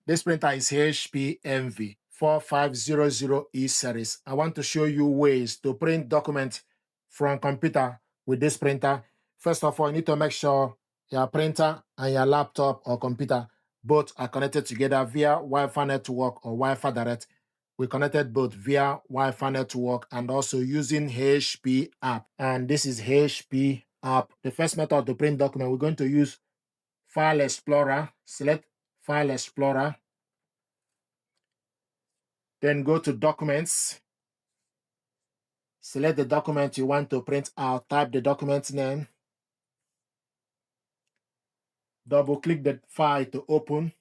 This printer is HP Envy 4500E series. I want to show you ways to print documents from computer with this printer. First of all, you need to make sure your printer and your laptop or computer both are connected together via Wi-Fi network or Wi-Fi direct. We connected both via Wi-Fi network and also using HP app. And this is HP app. The first method to print document, we're going to use File Explorer. Select File Explorer. Then go to Documents. Select the document you want to print out. Type the document name. Double-click the file to open.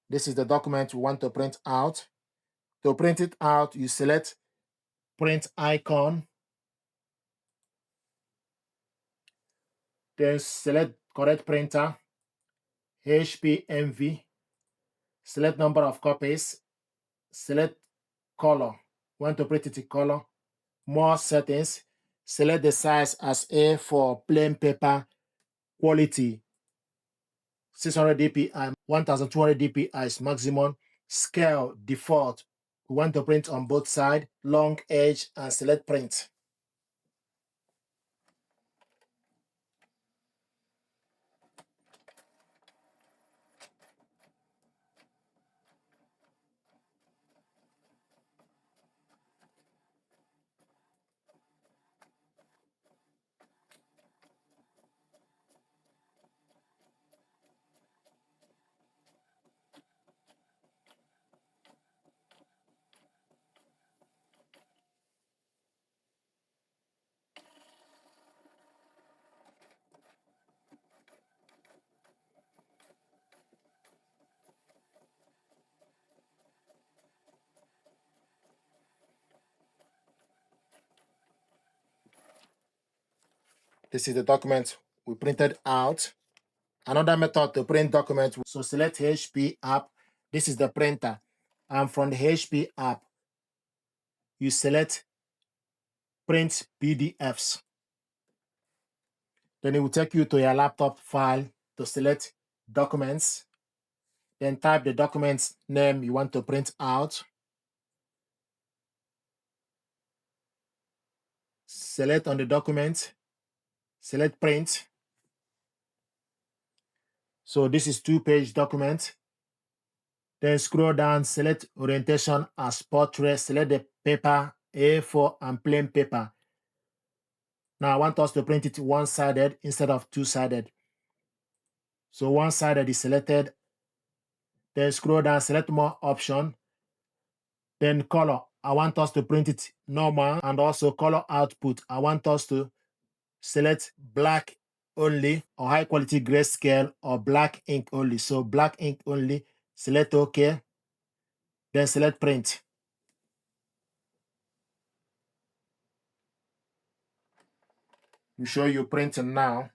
This is the document you want to print out. To print it out, you select Print icon. Then select correct printer, HP Envy. Select number of copies. Select color. Want to print it in color. More settings. Select the size as A4 plain paper. Quality 600 dpi, 1200 dpi is maximum. Scale default. We want to print on both sides. Long edge and select print. This is the document we printed out. Another method to print documents. So select HP app. This is the printer. And from the HP app, you select print PDFs. Then it will take you to your laptop file to select documents. Then type the document's name you want to print out. Select on the document. Select print. So this is 2-page document. Then scroll down, select orientation as portrait. Select the paper, A4 and plain paper. Now I want us to print it one-sided instead of two-sided. So one-sided is selected. Then scroll down, select more option. Then color. I want us to print it normal and also color output. I want us to select black only or high quality grayscale or black ink only. So black ink only, select OK. Then select print. We show you printing now.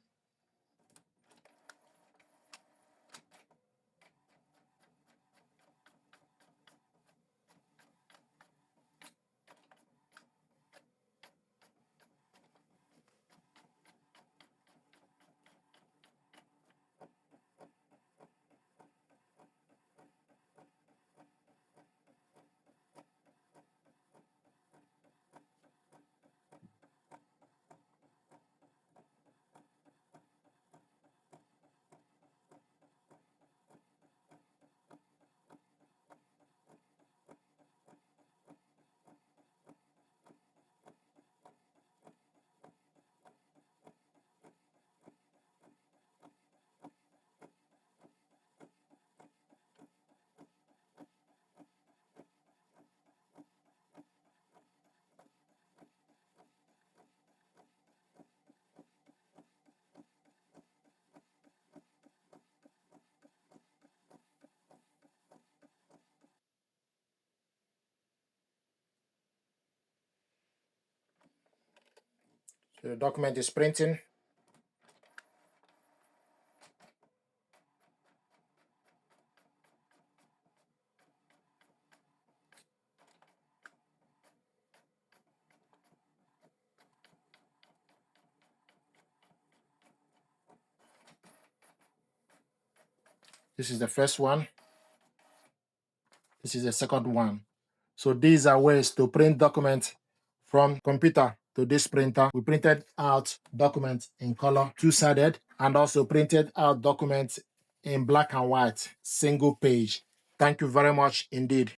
So the document is printing. This is the first one. This is the second one. So these are ways to print documents from computer to this printer. We printed out documents in color, two-sided, and also printed out documents in black and white, single page. Thank you very much indeed.